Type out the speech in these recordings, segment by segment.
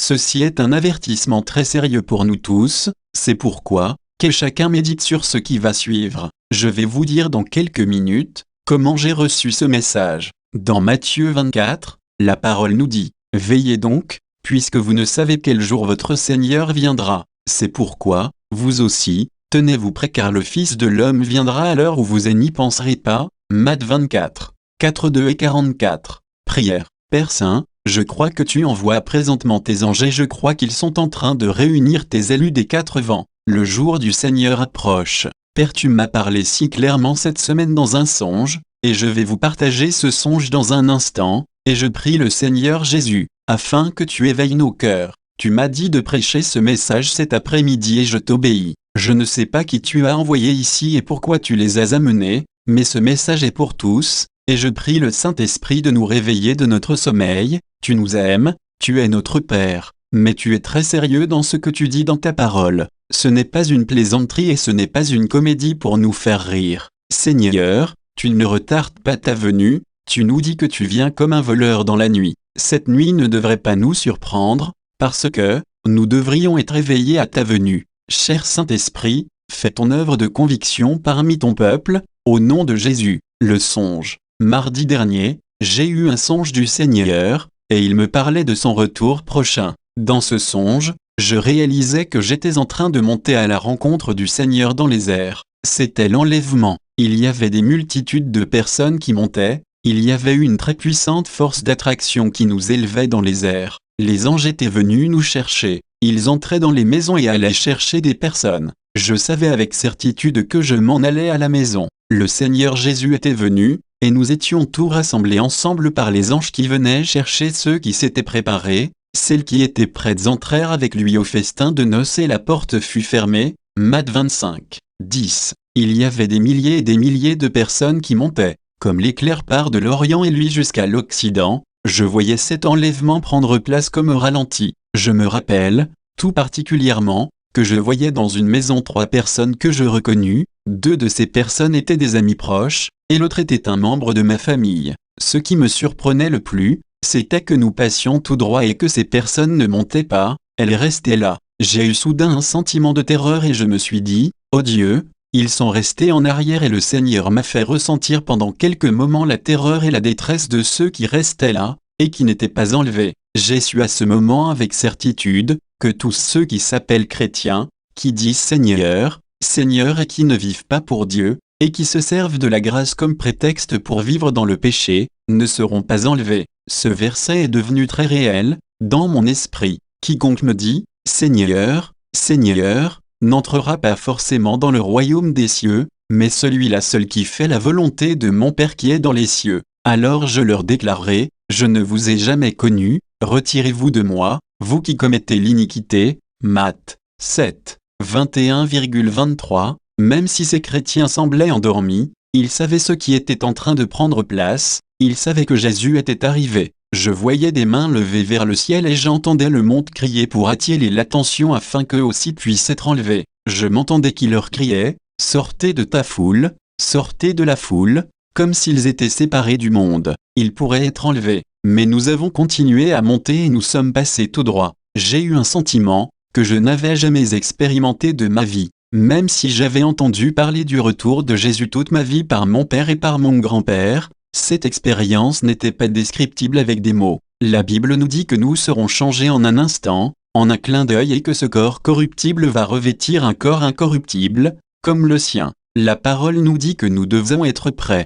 Ceci est un avertissement très sérieux pour nous tous, c'est pourquoi, que chacun médite sur ce qui va suivre. Je vais vous dire dans quelques minutes, comment j'ai reçu ce message. Dans Matthieu 24, la parole nous dit, « Veillez donc, puisque vous ne savez quel jour votre Seigneur viendra. C'est pourquoi, vous aussi, tenez-vous prêts car le Fils de l'homme viendra à l'heure où vous n'y penserez pas. » Matt 24, 42 et 44. Prière. Père Saint, je crois que tu envoies présentement tes anges et je crois qu'ils sont en train de réunir tes élus des quatre vents. Le jour du Seigneur approche. Père, tu m'as parlé si clairement cette semaine dans un songe, et je vais vous partager ce songe dans un instant, et je prie le Seigneur Jésus, afin que tu éveilles nos cœurs. Tu m'as dit de prêcher ce message cet après-midi et je t'obéis. Je ne sais pas qui tu as envoyé ici et pourquoi tu les as amenés, mais ce message est pour tous, et je prie le Saint-Esprit de nous réveiller de notre sommeil. Tu nous aimes, tu es notre Père, mais tu es très sérieux dans ce que tu dis dans ta parole. Ce n'est pas une plaisanterie et ce n'est pas une comédie pour nous faire rire. Seigneur, tu ne retardes pas ta venue, tu nous dis que tu viens comme un voleur dans la nuit. Cette nuit ne devrait pas nous surprendre, parce que nous devrions être éveillés à ta venue. Cher Saint-Esprit, fais ton œuvre de conviction parmi ton peuple, au nom de Jésus. Le songe. Mardi dernier, j'ai eu un songe du Seigneur, et il me parlait de son retour prochain. Dans ce songe, je réalisais que j'étais en train de monter à la rencontre du Seigneur dans les airs. C'était l'enlèvement. Il y avait des multitudes de personnes qui montaient, il y avait une très puissante force d'attraction qui nous élevait dans les airs. Les anges étaient venus nous chercher. Ils entraient dans les maisons et allaient chercher des personnes. Je savais avec certitude que je m'en allais à la maison. Le Seigneur Jésus était venu, et nous étions tous rassemblés ensemble par les anges qui venaient chercher ceux qui s'étaient préparés. Celles qui étaient prêtes entrèrent avec lui au festin de noces et la porte fut fermée. Matt 25, 10. Il y avait des milliers et des milliers de personnes qui montaient. Comme l'éclair part de l'Orient et lui jusqu'à l'Occident, je voyais cet enlèvement prendre place comme au ralenti. Je me rappelle, tout particulièrement, que je voyais dans une maison 3 personnes que je reconnus. 2 de ces personnes étaient des amis proches, et l'autre était un membre de ma famille. Ce qui me surprenait le plus, c'était que nous passions tout droit et que ces personnes ne montaient pas, elles restaient là. J'ai eu soudain un sentiment de terreur et je me suis dit, « Oh Dieu, ils sont restés en arrière » et le Seigneur m'a fait ressentir pendant quelques moments la terreur et la détresse de ceux qui restaient là, et qui n'étaient pas enlevés. J'ai su à ce moment avec certitude, que tous ceux qui s'appellent chrétiens, qui disent Seigneur, Seigneur et qui ne vivent pas pour Dieu, et qui se servent de la grâce comme prétexte pour vivre dans le péché, ne seront pas enlevés. Ce verset est devenu très réel, dans mon esprit. Quiconque me dit, Seigneur, Seigneur, n'entrera pas forcément dans le royaume des cieux, mais celui-là seul qui fait la volonté de mon Père qui est dans les cieux. Alors je leur déclarerai, je ne vous ai jamais connu, retirez-vous de moi, vous qui commettez l'iniquité. Matt 7, 21,23. Même si ces chrétiens semblaient endormis, ils savaient ce qui était en train de prendre place, ils savaient que Jésus était arrivé. Je voyais des mains levées vers le ciel et j'entendais le monde crier pour attirer l'attention afin qu'eux aussi puissent être enlevés. Je m'entendais qui leur criait, « Sortez de ta foule, sortez de la foule », comme s'ils étaient séparés du monde. Ils pourraient être enlevés. Mais nous avons continué à monter et nous sommes passés tout droit. J'ai eu un sentiment que je n'avais jamais expérimenté de ma vie. Même si j'avais entendu parler du retour de Jésus toute ma vie par mon père et par mon grand-père, cette expérience n'était pas descriptible avec des mots. La Bible nous dit que nous serons changés en un instant, en un clin d'œil et que ce corps corruptible va revêtir un corps incorruptible, comme le sien. La parole nous dit que nous devons être prêts,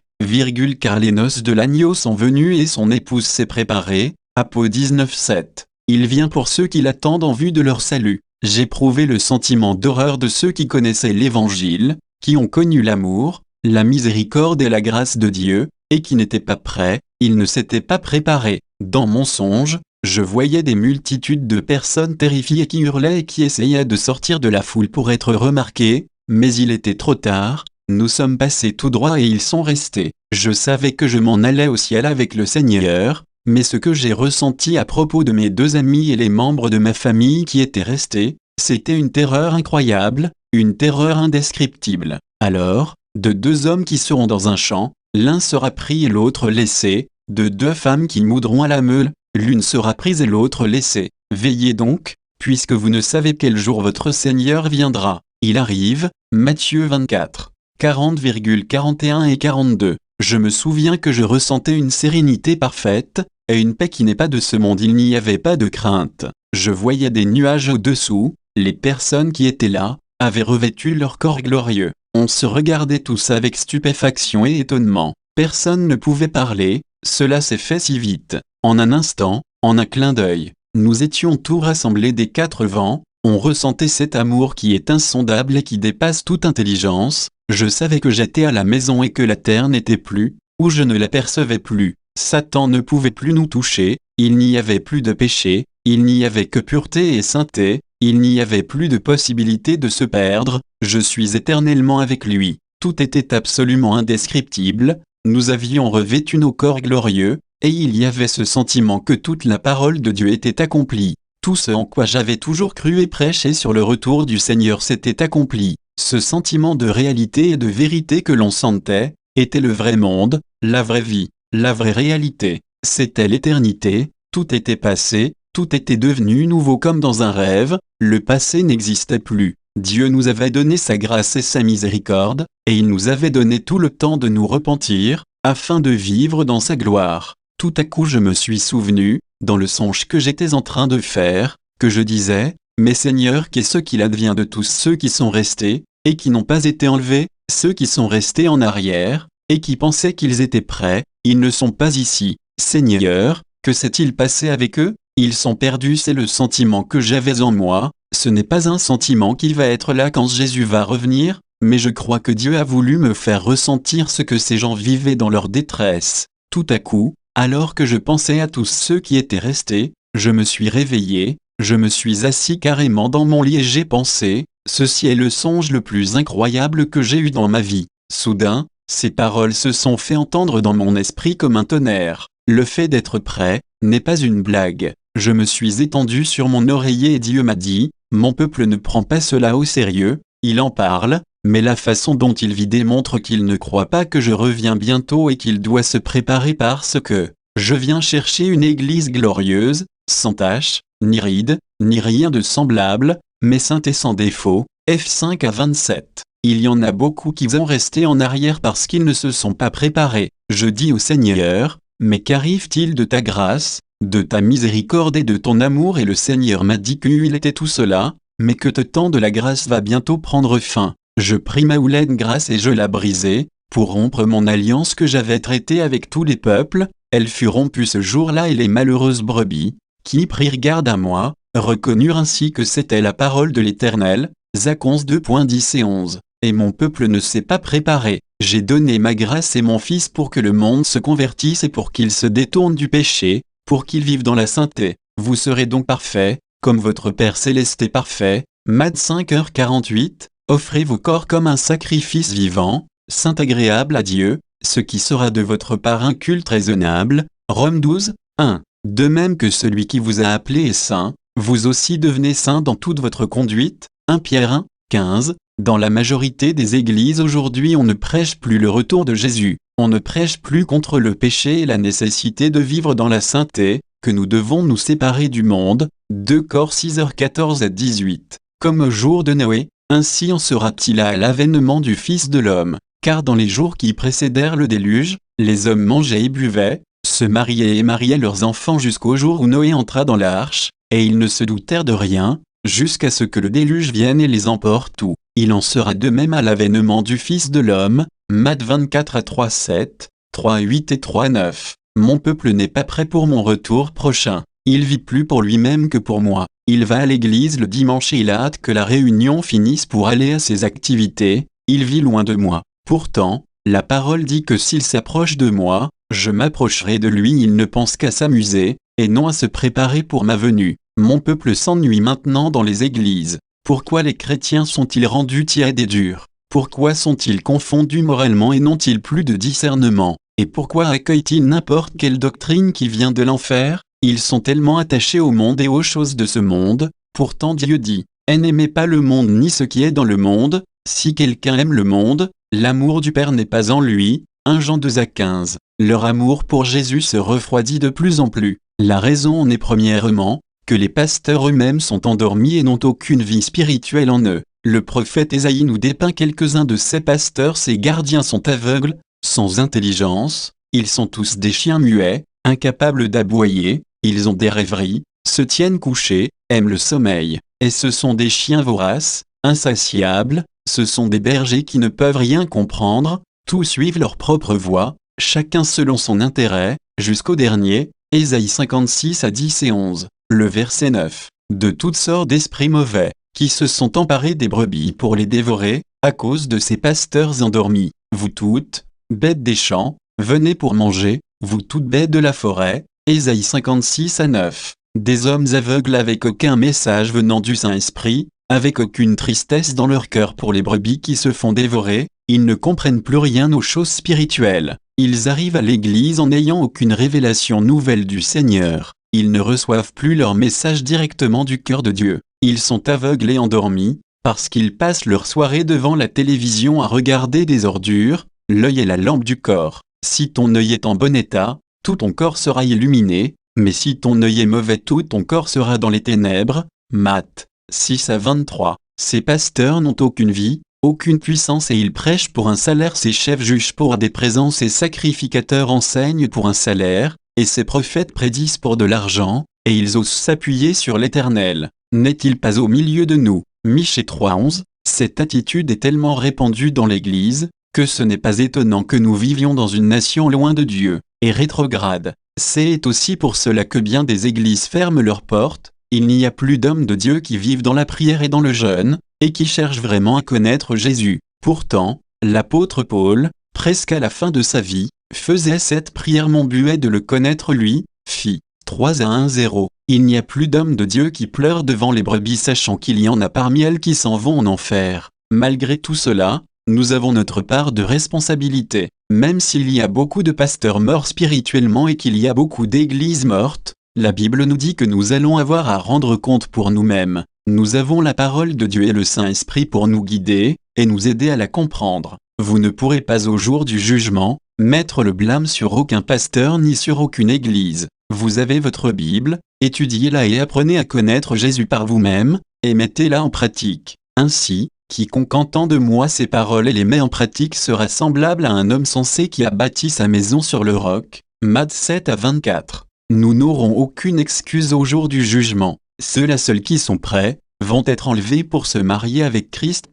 car les noces de l'agneau sont venues et son épouse s'est préparée. Apoc 19:7. Il vient pour ceux qui l'attendent en vue de leur salut. J'éprouvais le sentiment d'horreur de ceux qui connaissaient l'Évangile, qui ont connu l'amour, la miséricorde et la grâce de Dieu, et qui n'étaient pas prêts, ils ne s'étaient pas préparés. Dans mon songe, je voyais des multitudes de personnes terrifiées qui hurlaient et qui essayaient de sortir de la foule pour être remarquées, mais il était trop tard, nous sommes passés tout droit et ils sont restés. Je savais que je m'en allais au ciel avec le Seigneur, mais ce que j'ai ressenti à propos de mes 2 amis et les membres de ma famille qui étaient restés, c'était une terreur incroyable, une terreur indescriptible. Alors, de 2 hommes qui seront dans un champ, l'un sera pris et l'autre laissé, de 2 femmes qui moudront à la meule, l'une sera prise et l'autre laissée. Veillez donc, puisque vous ne savez quel jour votre Seigneur viendra. Il arrive, Matthieu 24, 40,41 et 42. Je me souviens que je ressentais une sérénité parfaite, et une paix qui n'est pas de ce monde. Il n'y avait pas de crainte. Je voyais des nuages au-dessous, les personnes qui étaient là, avaient revêtu leur corps glorieux. On se regardait tous avec stupéfaction et étonnement. Personne ne pouvait parler, cela s'est fait si vite. En un instant, en un clin d'œil, nous étions tous rassemblés des quatre vents, on ressentait cet amour qui est insondable et qui dépasse toute intelligence. Je savais que j'étais à la maison et que la terre n'était plus, ou je ne l'apercevais plus. Satan ne pouvait plus nous toucher, il n'y avait plus de péché, il n'y avait que pureté et sainteté, il n'y avait plus de possibilité de se perdre, je suis éternellement avec lui. Tout était absolument indescriptible, nous avions revêtu nos corps glorieux, et il y avait ce sentiment que toute la parole de Dieu était accomplie. Tout ce en quoi j'avais toujours cru et prêché sur le retour du Seigneur s'était accompli. Ce sentiment de réalité et de vérité que l'on sentait, était le vrai monde, la vraie vie, la vraie réalité. C'était l'éternité, tout était passé, tout était devenu nouveau comme dans un rêve, le passé n'existait plus. Dieu nous avait donné sa grâce et sa miséricorde, et il nous avait donné tout le temps de nous repentir, afin de vivre dans sa gloire. Tout à coup je me suis souvenu, dans le songe que j'étais en train de faire, que je disais, « Mais Seigneur, qu'est-ce qu'il advient de tous ceux qui sont restés, et qui n'ont pas été enlevés, ceux qui sont restés en arrière, et qui pensaient qu'ils étaient prêts, ils ne sont pas ici. Seigneur, que s'est-il passé avec eux? Ils sont perdus. » C'est le sentiment que j'avais en moi, ce n'est pas un sentiment qui va être là quand Jésus va revenir, mais je crois que Dieu a voulu me faire ressentir ce que ces gens vivaient dans leur détresse. Tout à coup, alors que je pensais à tous ceux qui étaient restés, je me suis réveillé, je me suis assis carrément dans mon lit et j'ai pensé, ceci est le songe le plus incroyable que j'ai eu dans ma vie. Soudain, ces paroles se sont fait entendre dans mon esprit comme un tonnerre. Le fait d'être prêt n'est pas une blague. Je me suis étendu sur mon oreiller et Dieu m'a dit, « Mon peuple ne prend pas cela au sérieux, il en parle, mais la façon dont il vit démontre qu'il ne croit pas que je reviens bientôt et qu'il doit se préparer parce que je viens chercher une église glorieuse, sans tache, ni ride, ni rien de semblable, mais sainte et sans défaut. » F5 à 27. Il y en a beaucoup qui vont rester en arrière parce qu'ils ne se sont pas préparés. Je dis au Seigneur, « Mais qu'arrive-t-il de ta grâce, de ta miséricorde et de ton amour ?» Et le Seigneur m'a dit qu'il était tout cela, mais que le temps de la grâce va bientôt prendre fin. Je pris ma houlette grâce et je la brisai, pour rompre mon alliance que j'avais traitée avec tous les peuples. Elle fut rompue ce jour-là et les malheureuses brebis, qui prirent garde à moi, reconnurent ainsi que c'était la parole de l'Éternel. Zac 11:2.10 et 11. Et mon peuple ne s'est pas préparé. J'ai donné ma grâce et mon Fils pour que le monde se convertisse et pour qu'il se détourne du péché, pour qu'il vive dans la sainteté. Vous serez donc parfaits, comme votre Père Céleste est parfait. Matt 5h48. Offrez vos corps comme un sacrifice vivant, saint agréable à Dieu, ce qui sera de votre part un culte raisonnable. Romains 12:1. De même que celui qui vous a appelé est saint, vous aussi devenez saints dans toute votre conduite. 1 Pierre 1:15. Dans la majorité des églises aujourd'hui on ne prêche plus le retour de Jésus, on ne prêche plus contre le péché et la nécessité de vivre dans la sainteté, que nous devons nous séparer du monde. 2 Cor 6h14 à 18. Comme au jour de Noé, ainsi en sera-t-il à l'avènement du Fils de l'homme, car dans les jours qui précédèrent le déluge, les hommes mangeaient et buvaient, se mariaient et mariaient leurs enfants jusqu'au jour où Noé entra dans l'arche, et ils ne se doutèrent de rien, jusqu'à ce que le déluge vienne et les emporte tout. Il en sera de même à l'avènement du Fils de l'homme. Matt 24 à 3:7, 3:8 et 3:9. Mon peuple n'est pas prêt pour mon retour prochain. Il vit plus pour lui-même que pour moi. Il va à l'église le dimanche et il a hâte que la réunion finisse pour aller à ses activités. Il vit loin de moi. Pourtant, la parole dit que s'il s'approche de moi, je m'approcherai de lui. Il ne pense qu'à s'amuser, et non à se préparer pour ma venue. Mon peuple s'ennuie maintenant dans les églises. Pourquoi les chrétiens sont-ils rendus tièdes et durs? Pourquoi sont-ils confondus moralement et n'ont-ils plus de discernement? Et pourquoi accueillent-ils n'importe quelle doctrine qui vient de l'enfer? Ils sont tellement attachés au monde et aux choses de ce monde. Pourtant Dieu dit, « N'aimez pas le monde ni ce qui est dans le monde. Si quelqu'un aime le monde, l'amour du Père n'est pas en lui. » 1 Jean 2 à 15. Leur amour pour Jésus se refroidit de plus en plus. La raison en est premièrement que les pasteurs eux-mêmes sont endormis et n'ont aucune vie spirituelle en eux. Le prophète Ésaïe nous dépeint quelques-uns de ces pasteurs. Ces gardiens sont aveugles, sans intelligence, ils sont tous des chiens muets, incapables d'aboyer, ils ont des rêveries, se tiennent couchés, aiment le sommeil, et ce sont des chiens voraces, insatiables, ce sont des bergers qui ne peuvent rien comprendre, tous suivent leur propre voie, chacun selon son intérêt, jusqu'au dernier. Ésaïe 56 à 10 et 11, le verset 9. De toutes sortes d'esprits mauvais, qui se sont emparés des brebis pour les dévorer, à cause de ces pasteurs endormis. Vous toutes, bêtes des champs, venez pour manger, vous toutes bêtes de la forêt. Ésaïe 56 à 9. Des hommes aveugles avec aucun message venant du Saint-Esprit, avec aucune tristesse dans leur cœur pour les brebis qui se font dévorer, ils ne comprennent plus rien aux choses spirituelles. Ils arrivent à l'église en n'ayant aucune révélation nouvelle du Seigneur. Ils ne reçoivent plus leur message directement du cœur de Dieu. Ils sont aveugles et endormis, parce qu'ils passent leur soirée devant la télévision à regarder des ordures. L'œil est la lampe du corps. Si ton œil est en bon état, tout ton corps sera illuminé, mais si ton œil est mauvais, tout ton corps sera dans les ténèbres. Matthieu 6 à 23. Ces pasteurs n'ont aucune vie, aucune puissance et ils prêchent pour un salaire. Ces chefs jugent pour des présents. Ces sacrificateurs enseignent pour un salaire, et ces prophètes prédisent pour de l'argent, et ils osent s'appuyer sur l'Éternel. N'est-il pas au milieu de nous? Michée 3:11. Cette attitude est tellement répandue dans l'Église, que ce n'est pas étonnant que nous vivions dans une nation loin de Dieu, et rétrograde. C'est aussi pour cela que bien des églises ferment leurs portes. Il n'y a plus d'hommes de Dieu qui vivent dans la prière et dans le jeûne, et qui cherchent vraiment à connaître Jésus. Pourtant, l'apôtre Paul, presque à la fin de sa vie, faisait cette prière: mon but est de le connaître lui. Phi 3 à 1-0. Il n'y a plus d'hommes de Dieu qui pleurent devant les brebis, sachant qu'il y en a parmi elles qui s'en vont en enfer. Malgré tout cela, nous avons notre part de responsabilité. Même s'il y a beaucoup de pasteurs morts spirituellement et qu'il y a beaucoup d'églises mortes, la Bible nous dit que nous allons avoir à rendre compte pour nous-mêmes. Nous avons la parole de Dieu et le Saint-Esprit pour nous guider, et nous aider à la comprendre. Vous ne pourrez pas au jour du jugement, mettre le blâme sur aucun pasteur ni sur aucune église. Vous avez votre Bible, étudiez-la et apprenez à connaître Jésus par vous-même, et mettez-la en pratique. Ainsi, quiconque entend de moi ces paroles et les met en pratique sera semblable à un homme sensé qui a bâti sa maison sur le roc. Matthieu 7 à 24. Nous n'aurons aucune excuse au jour du jugement. Ceux-là seuls qui sont prêts, vont être enlevés pour se marier avec Christ.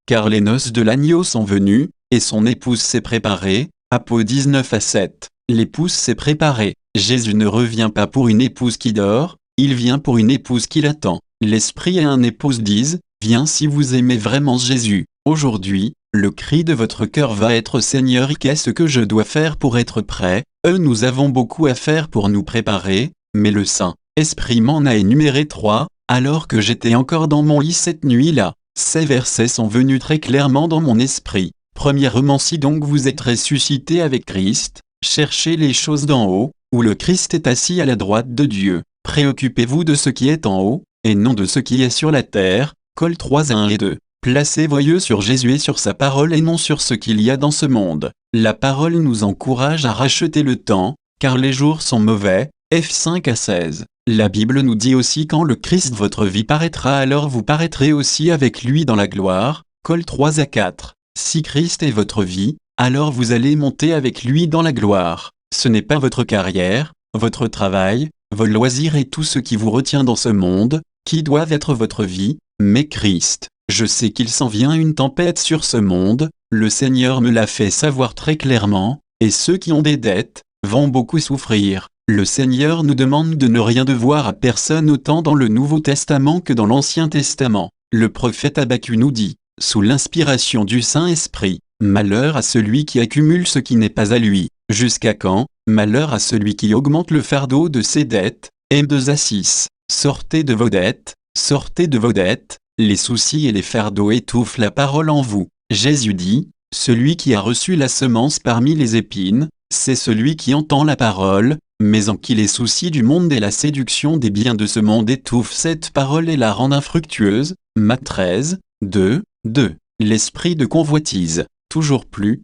Car les noces de l'agneau sont venues, et son épouse s'est préparée. Apôtre 19 à 7. L'épouse s'est préparée. Jésus ne revient pas pour une épouse qui dort, il vient pour une épouse qui l'attend. L'Esprit et un épouse disent: viens si vous aimez vraiment Jésus. Aujourd'hui, le cri de votre cœur va être: Seigneur, qu'est-ce que je dois faire pour être prêt? Nous avons beaucoup à faire pour nous préparer, mais le Saint-Esprit m'en a énuméré 3, alors que j'étais encore dans mon lit cette nuit-là. Ces versets sont venus très clairement dans mon esprit. Premièrement, si donc vous êtes ressuscité avec Christ, cherchez les choses d'en haut, où le Christ est assis à la droite de Dieu. Préoccupez-vous de ce qui est en haut, et non de ce qui est sur la terre. Col 3 1 et 2. Placez vos yeux sur Jésus et sur sa parole et non sur ce qu'il y a dans ce monde. La parole nous encourage à racheter le temps, car les jours sont mauvais. F 5 à 16. La Bible nous dit aussi: quand le Christ votre vie paraîtra, alors vous paraîtrez aussi avec lui dans la gloire. Col 3 à 4. Si Christ est votre vie, alors vous allez monter avec lui dans la gloire. Ce n'est pas votre carrière, votre travail, vos loisirs et tout ce qui vous retient dans ce monde, qui doivent être votre vie, mais Christ. Je sais qu'il s'en vient une tempête sur ce monde, le Seigneur me l'a fait savoir très clairement, et ceux qui ont des dettes, vont beaucoup souffrir. Le Seigneur nous demande de ne rien devoir à personne autant dans le Nouveau Testament que dans l'Ancien Testament. Le prophète Habakkuk nous dit, sous l'inspiration du Saint-Esprit: malheur à celui qui accumule ce qui n'est pas à lui. Jusqu'à quand? Malheur à celui qui augmente le fardeau de ses dettes. M2 à 6. Sortez de vos dettes, sortez de vos dettes. Les soucis et les fardeaux étouffent la parole en vous. Jésus dit: celui qui a reçu la semence parmi les épines, c'est celui qui entend la parole, mais en qui les soucis du monde et la séduction des biens de ce monde étouffent cette parole et la rendent infructueuse. Matthieu 13, 2. L'esprit de convoitise. Toujours plus,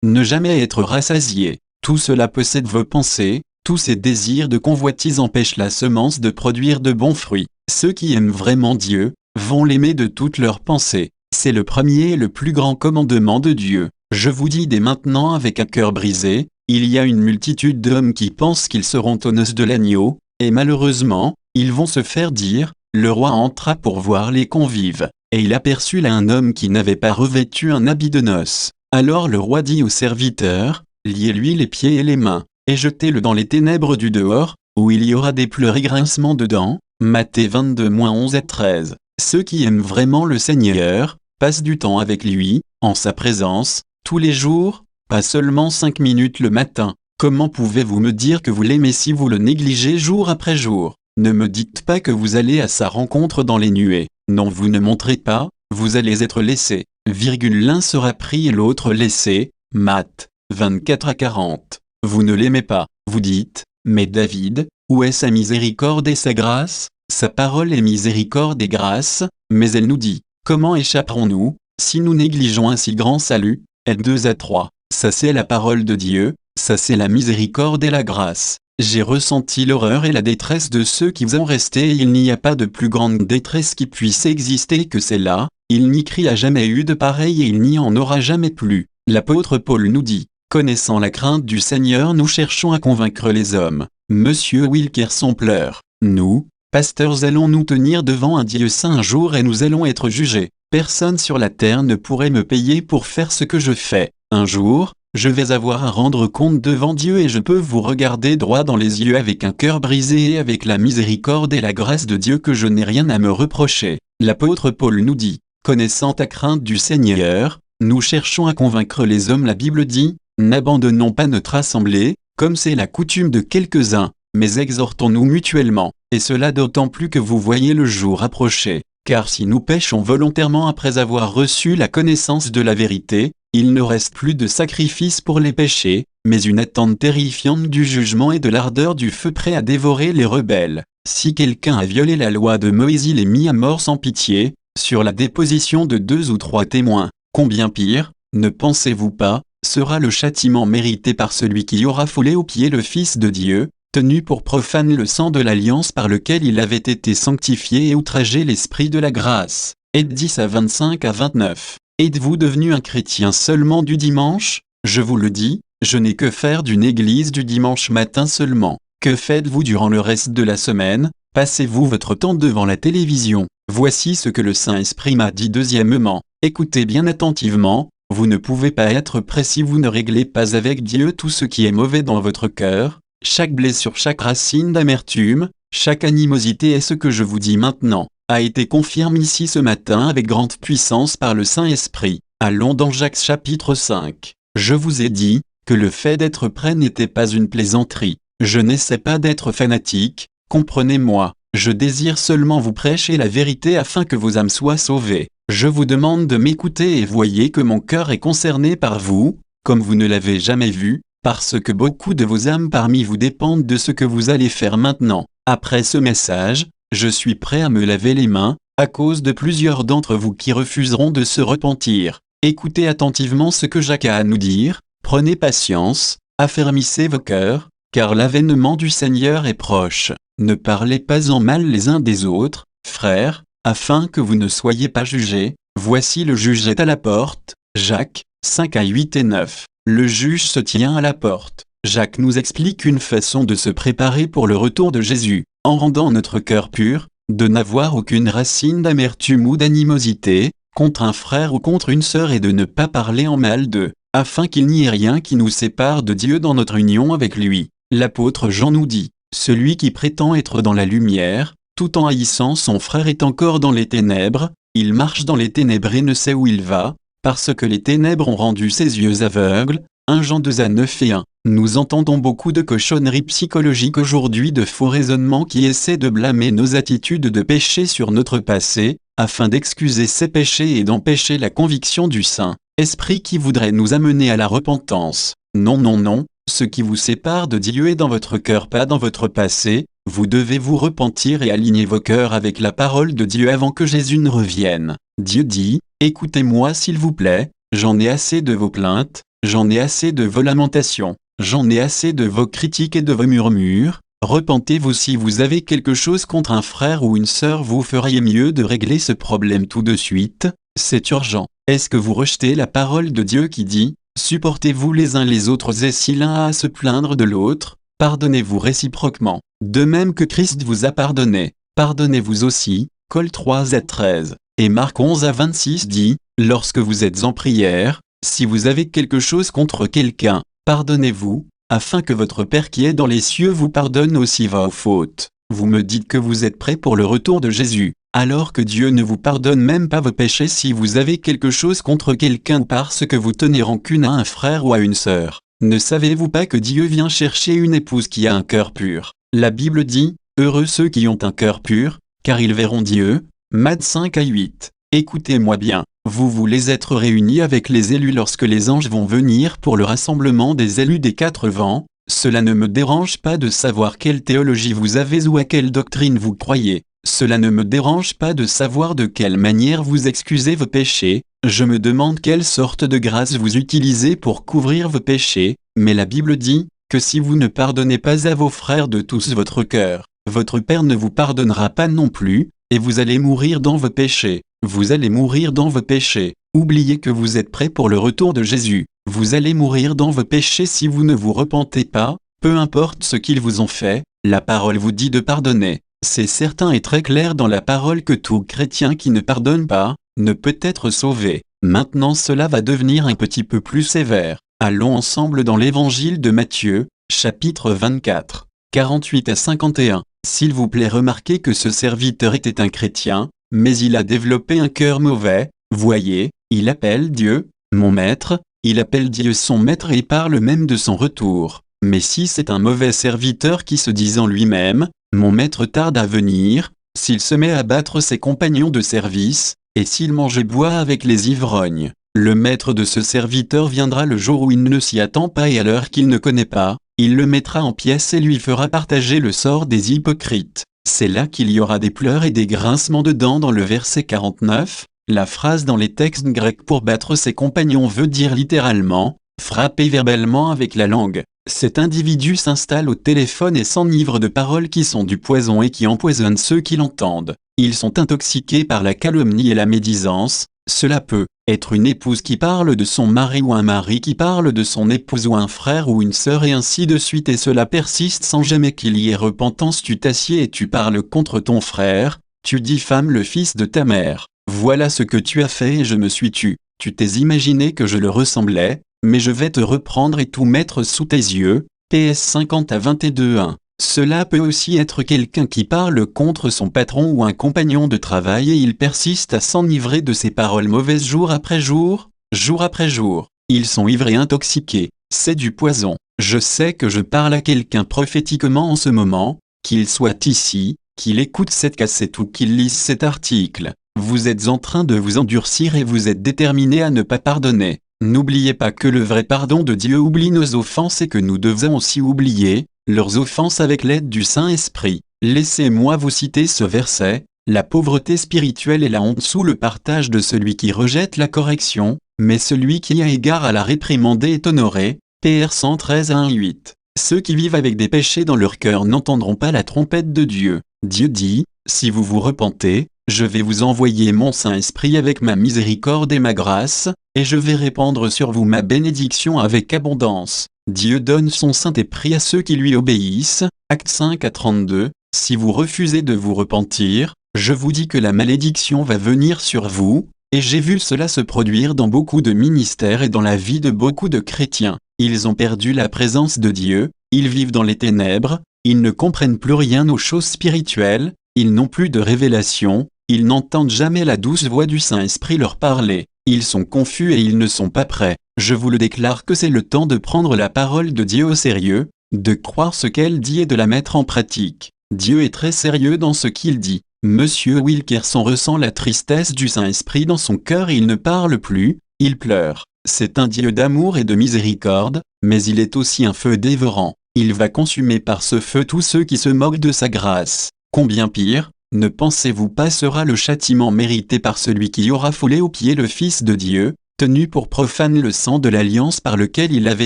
ne jamais être rassasié. Tout cela possède vos pensées, Tous ces désirs de convoitise empêchent la semence de produire de bons fruits. Ceux qui aiment vraiment Dieu, vont l'aimer de toutes leurs pensées. C'est le premier et le plus grand commandement de Dieu. Je vous dis dès maintenant avec un cœur brisé, il y a une multitude d'hommes qui pensent qu'ils seront aux noces de l'agneau, et malheureusement, ils vont se faire dire, le roi entra pour voir les convives, et il aperçut là un homme qui n'avait pas revêtu un habit de noces. Alors le roi dit aux serviteurs, liez-lui les pieds et les mains, et jetez-le dans les ténèbres du dehors, où il y aura des pleurs et grincements de dents. Matthieu 22-11-13. Ceux qui aiment vraiment le Seigneur, passent du temps avec lui, en sa présence, tous les jours, pas seulement 5 minutes le matin. Comment pouvez-vous me dire que vous l'aimez si vous le négligez jour après jour? Ne me dites pas que vous allez à sa rencontre dans les nuées. Non, vous ne montrez pas, vous allez être laissé. L'un sera pris et l'autre laissé. Matthieu 24-40. Vous ne l'aimez pas, vous dites, mais David, où est sa miséricorde et sa grâce? Sa parole est miséricorde et grâce, mais elle nous dit, comment échapperons-nous, si nous négligeons un si grand salut? L2-3. Ça c'est la parole de Dieu, ça c'est la miséricorde et la grâce. J'ai ressenti l'horreur et la détresse de ceux qui en restaient et il n'y a pas de plus grande détresse qui puisse exister que celle-là, il n'y a jamais eu de pareil et il n'y en aura jamais plus. L'apôtre Paul nous dit, connaissant la crainte du Seigneur nous cherchons à convaincre les hommes. Monsieur Wilkerson pleure. Nous, pasteurs allons nous tenir devant un Dieu saint un jour et nous allons être jugés. Personne sur la terre ne pourrait me payer pour faire ce que je fais. Un jour, je vais avoir à rendre compte devant Dieu et je peux vous regarder droit dans les yeux avec un cœur brisé et avec la miséricorde et la grâce de Dieu que je n'ai rien à me reprocher. L'apôtre Paul nous dit, connaissant ta crainte du Seigneur, nous cherchons à convaincre les hommes. La Bible dit, n'abandonnons pas notre assemblée, comme c'est la coutume de quelques-uns, mais exhortons-nous mutuellement, et cela d'autant plus que vous voyez le jour approcher. Car si nous péchons volontairement après avoir reçu la connaissance de la vérité, il ne reste plus de sacrifice pour les péchés, mais une attente terrifiante du jugement et de l'ardeur du feu prêt à dévorer les rebelles. Si quelqu'un a violé la loi de Moïse, il est mis à mort sans pitié, sur la déposition de 2 ou 3 témoins. Combien pire, ne pensez-vous pas, sera le châtiment mérité par celui qui aura foulé aux pieds le Fils de Dieu, tenu pour profane le sang de l'alliance par lequel il avait été sanctifié et outragé l'esprit de la grâce. Et 10-25-29. Êtes-vous devenu un chrétien seulement du dimanche? Je vous le dis, je n'ai que faire d'une église du dimanche matin seulement. Que faites-vous durant le reste de la semaine? Passez-vous votre temps devant la télévision? Voici ce que le Saint-Esprit m'a dit. Deuxièmement, écoutez bien attentivement, vous ne pouvez pas être prêt si vous ne réglez pas avec Dieu tout ce qui est mauvais dans votre cœur. Chaque blessure, chaque racine d'amertume, chaque animosité est ce que je vous dis maintenant, a été confirmé ici ce matin avec grande puissance par le Saint-Esprit. Allons dans Jacques chapitre 5. Je vous ai dit que le fait d'être prêt n'était pas une plaisanterie. Je n'essaie pas d'être fanatique, comprenez-moi, je désire seulement vous prêcher la vérité afin que vos âmes soient sauvées. Je vous demande de m'écouter et voyez que mon cœur est concerné par vous, comme vous ne l'avez jamais vu, parce que beaucoup de vos âmes parmi vous dépendent de ce que vous allez faire maintenant. Après ce message, je suis prêt à me laver les mains, à cause de plusieurs d'entre vous qui refuseront de se repentir. Écoutez attentivement ce que Jacques a à nous dire, prenez patience, affermissez vos cœurs, car l'avènement du Seigneur est proche. Ne parlez pas en mal les uns des autres, frères, afin que vous ne soyez pas jugés. Voici le juge est à la porte. Jacques 5-8-9. Le juge se tient à la porte. Jacques nous explique une façon de se préparer pour le retour de Jésus, en rendant notre cœur pur, de n'avoir aucune racine d'amertume ou d'animosité, contre un frère ou contre une sœur et de ne pas parler en mal d'eux, afin qu'il n'y ait rien qui nous sépare de Dieu dans notre union avec lui. L'apôtre Jean nous dit, celui qui prétend être dans la lumière, tout en haïssant son frère est encore dans les ténèbres, il marche dans les ténèbres et ne sait où il va, parce que les ténèbres ont rendu ses yeux aveugles. 1 Jean 2-9-1. Nous entendons beaucoup de cochonneries psychologiques aujourd'hui, de faux raisonnements qui essaient de blâmer nos attitudes de péché sur notre passé, afin d'excuser ces péchés et d'empêcher la conviction du Saint-Esprit qui voudrait nous amener à la repentance. Non, non, non, ce qui vous sépare de Dieu est dans votre cœur, pas dans votre passé. Vous devez vous repentir et aligner vos cœurs avec la parole de Dieu avant que Jésus ne revienne. Dieu dit, écoutez-moi s'il vous plaît, j'en ai assez de vos plaintes, j'en ai assez de vos lamentations, J'en ai assez de vos critiques et de vos murmures. Repentez-vous si vous avez quelque chose contre un frère ou une sœur, vous feriez mieux de régler ce problème tout de suite, c'est urgent. Est-ce que vous rejetez la parole de Dieu qui dit « Supportez-vous les uns les autres et si l'un a à se plaindre de l'autre, pardonnez-vous réciproquement. De même que Christ vous a pardonné, pardonnez-vous aussi ». Col 3 à 13. Et Marc 11 à 26 dit « Lorsque vous êtes en prière, si vous avez quelque chose contre quelqu'un, pardonnez-vous, afin que votre Père qui est dans les cieux vous pardonne aussi vos fautes. » Vous me dites que vous êtes prêts pour le retour de Jésus, alors que Dieu ne vous pardonne même pas vos péchés si vous avez quelque chose contre quelqu'un ou parce que vous tenez rancune à un frère ou à une sœur. Ne savez-vous pas que Dieu vient chercher une épouse qui a un cœur pur? La Bible dit « Heureux ceux qui ont un cœur pur, car ils verront Dieu. » Matthieu 5 à 8. Écoutez-moi bien, vous voulez être réunis avec les élus lorsque les anges vont venir pour le rassemblement des élus des quatre vents. Cela ne me dérange pas de savoir quelle théologie vous avez ou à quelle doctrine vous croyez. Cela ne me dérange pas de savoir de quelle manière vous excusez vos péchés. Je me demande quelle sorte de grâce vous utilisez pour couvrir vos péchés. Mais la Bible dit que si vous ne pardonnez pas à vos frères de tous votre cœur, votre Père ne vous pardonnera pas non plus, et vous allez mourir dans vos péchés. Vous allez mourir dans vos péchés. Oubliez que vous êtes prêts pour le retour de Jésus. Vous allez mourir dans vos péchés si vous ne vous repentez pas, peu importe ce qu'ils vous ont fait, la parole vous dit de pardonner. C'est certain et très clair dans la parole que tout chrétien qui ne pardonne pas, ne peut être sauvé. Maintenant cela va devenir un petit peu plus sévère. Allons ensemble dans l'évangile de Matthieu, chapitre 24, 48 à 51. S'il vous plaît, remarquez que ce serviteur était un chrétien, mais il a développé un cœur mauvais. Voyez, il appelle Dieu, mon maître, il appelle Dieu son maître et parle même de son retour. Mais si c'est un mauvais serviteur qui se dit en lui-même, mon maître tarde à venir, s'il se met à battre ses compagnons de service, et s'il mange et boit avec les ivrognes, le maître de ce serviteur viendra le jour où il ne s'y attend pas et à l'heure qu'il ne connaît pas, il le mettra en pièces et lui fera partager le sort des hypocrites. C'est là qu'il y aura des pleurs et des grincements de dents dans le verset 49. La phrase dans les textes grecs pour battre ses compagnons veut dire littéralement « frapper verbalement avec la langue ». Cet individu s'installe au téléphone et s'enivre de paroles qui sont du poison et qui empoisonnent ceux qui l'entendent. Ils sont intoxiqués par la calomnie et la médisance. Cela peut être une épouse qui parle de son mari ou un mari qui parle de son épouse ou un frère ou une sœur et ainsi de suite et cela persiste sans jamais qu'il y ait repentance. Tu t'assieds et tu parles contre ton frère, tu diffames le fils de ta mère. Voilà ce que tu as fait et je me suis tu. Tu t'es imaginé que je le ressemblais, mais je vais te reprendre et tout mettre sous tes yeux. PS 50 à 22:1. Cela peut aussi être quelqu'un qui parle contre son patron ou un compagnon de travail et il persiste à s'enivrer de ses paroles mauvaises jour après jour, jour après jour. Ils sont ivres et intoxiqués. C'est du poison. Je sais que je parle à quelqu'un prophétiquement en ce moment, qu'il soit ici, qu'il écoute cette cassette ou qu'il lise cet article. Vous êtes en train de vous endurcir et vous êtes déterminé à ne pas pardonner. N'oubliez pas que le vrai pardon de Dieu oublie nos offenses et que nous devons aussi oublier leurs offenses avec l'aide du Saint-Esprit. Laissez-moi vous citer ce verset, « La pauvreté spirituelle et la honte sous le partage de celui qui rejette la correction, mais celui qui a égard à la réprimander est honoré. » PR 113 à 1:8. Ceux qui vivent avec des péchés dans leur cœur n'entendront pas la trompette de Dieu. Dieu dit, « Si vous vous repentez, je vais vous envoyer mon Saint-Esprit avec ma miséricorde et ma grâce, et je vais répandre sur vous ma bénédiction avec abondance. » Dieu donne son Saint-Esprit à ceux qui lui obéissent. Actes 5 à 32. Si vous refusez de vous repentir, je vous dis que la malédiction va venir sur vous, et j'ai vu cela se produire dans beaucoup de ministères et dans la vie de beaucoup de chrétiens. Ils ont perdu la présence de Dieu, ils vivent dans les ténèbres, ils ne comprennent plus rien aux choses spirituelles, ils n'ont plus de révélation, ils n'entendent jamais la douce voix du Saint-Esprit leur parler. Ils sont confus et ils ne sont pas prêts. Je vous le déclare que c'est le temps de prendre la parole de Dieu au sérieux, de croire ce qu'elle dit et de la mettre en pratique. Dieu est très sérieux dans ce qu'il dit. Monsieur Wilkerson ressent la tristesse du Saint-Esprit dans son cœur et il ne parle plus, il pleure. C'est un Dieu d'amour et de miséricorde, mais il est aussi un feu dévorant. Il va consumer par ce feu tous ceux qui se moquent de sa grâce. Combien pire, ne pensez-vous pas sera le châtiment mérité par celui qui aura foulé aux pieds le Fils de Dieu, tenu pour profane le sang de l'alliance par lequel il avait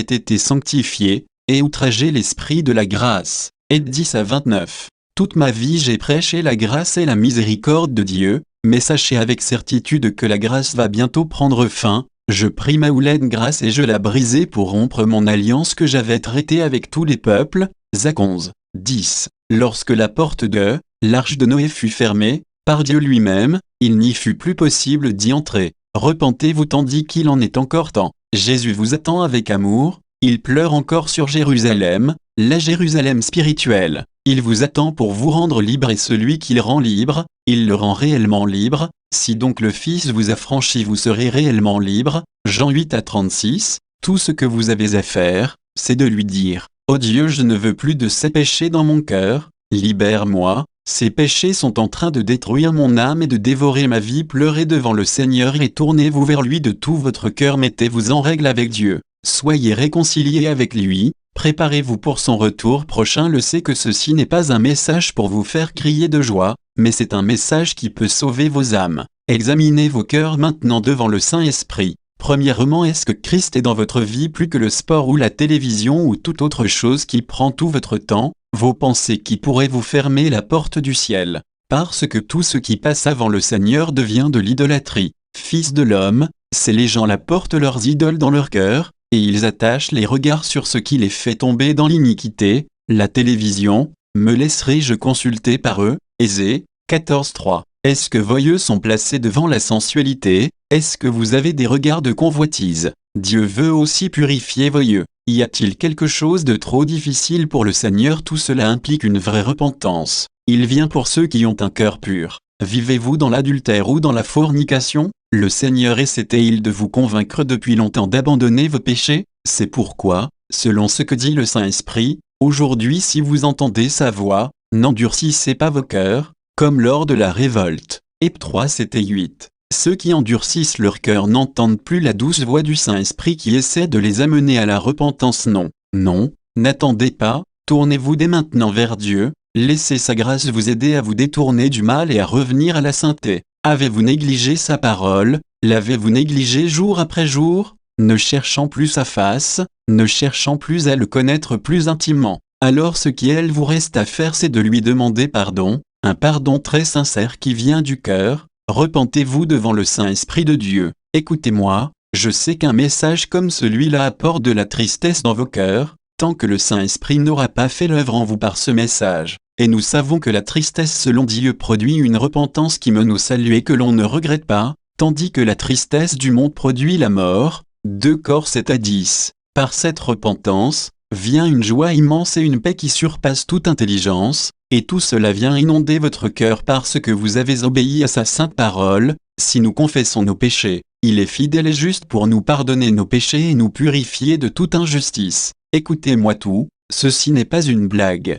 été sanctifié, et outragé l'esprit de la grâce. Et 10 à 29. Toute ma vie j'ai prêché la grâce et la miséricorde de Dieu, mais sachez avec certitude que la grâce va bientôt prendre fin. Je pris ma houlaine grâce et je la brisai pour rompre mon alliance que j'avais traitée avec tous les peuples. Zac 11, 10. Lorsque la porte de l'arche de Noé fut fermée, par Dieu lui-même, il n'y fut plus possible d'y entrer. Repentez-vous tandis qu'il en est encore temps. Jésus vous attend avec amour, il pleure encore sur Jérusalem, la Jérusalem spirituelle. Il vous attend pour vous rendre libre et celui qu'il rend libre, il le rend réellement libre. Si donc le Fils vous a franchi, vous serez réellement libre. Jean 8 à 36. Tout ce que vous avez à faire, c'est de lui dire: ô Dieu, je ne veux plus de ces péchés dans mon cœur, libère-moi. Ces péchés sont en train de détruire mon âme et de dévorer ma vie. Pleurez devant le Seigneur et tournez-vous vers lui de tout votre cœur. Mettez-vous en règle avec Dieu. Soyez réconciliés avec lui. Préparez-vous pour son retour prochain. Le sait que ceci n'est pas un message pour vous faire crier de joie, mais c'est un message qui peut sauver vos âmes. Examinez vos cœurs maintenant devant le Saint-Esprit. Premièrement, est-ce que Christ est dans votre vie plus que le sport ou la télévision ou toute autre chose qui prend tout votre temps, vos pensées qui pourraient vous fermer la porte du ciel? Parce que tout ce qui passe avant le Seigneur devient de l'idolâtrie. Fils de l'homme, c'est les gens la portent leurs idoles dans leur cœur, et ils attachent les regards sur ce qui les fait tomber dans l'iniquité. La télévision, me laisserai-je consulter par eux? Ésée 14:3. Est-ce que vos yeux sont placés devant la sensualité? Est-ce que vous avez des regards de convoitise? Dieu veut aussi purifier vos yeux. Y a-t-il quelque chose de trop difficile pour le Seigneur? Tout cela implique une vraie repentance. Il vient pour ceux qui ont un cœur pur. Vivez-vous dans l'adultère ou dans la fornication? Le Seigneur essaie-t-il de vous convaincre depuis longtemps d'abandonner vos péchés? C'est pourquoi, selon ce que dit le Saint-Esprit, aujourd'hui si vous entendez sa voix, n'endurcissez pas vos cœurs, comme lors de la révolte. Héb 3, 7 et 8. Ceux qui endurcissent leur cœur n'entendent plus la douce voix du Saint-Esprit qui essaie de les amener à la repentance. Non, non, n'attendez pas, tournez-vous dès maintenant vers Dieu, laissez sa grâce vous aider à vous détourner du mal et à revenir à la sainteté. Avez-vous négligé sa parole? L'avez-vous négligé jour après jour? Ne cherchant plus sa face, ne cherchant plus à le connaître plus intimement. Alors ce qui vous reste à faire, c'est de lui demander pardon, un pardon très sincère qui vient du cœur. Repentez-vous devant le Saint-Esprit de Dieu. Écoutez-moi, je sais qu'un message comme celui-là apporte de la tristesse dans vos cœurs, tant que le Saint-Esprit n'aura pas fait l'œuvre en vous par ce message. Et nous savons que la tristesse selon Dieu produit une repentance qui mène au salut et que l'on ne regrette pas, tandis que la tristesse du monde produit la mort. 2 Cor 7 à 10. Par cette repentance, vient une joie immense et une paix qui surpasse toute intelligence, et tout cela vient inonder votre cœur parce que vous avez obéi à sa sainte parole. Si nous confessons nos péchés, il est fidèle et juste pour nous pardonner nos péchés et nous purifier de toute injustice. Écoutez-moi tout, ceci n'est pas une blague.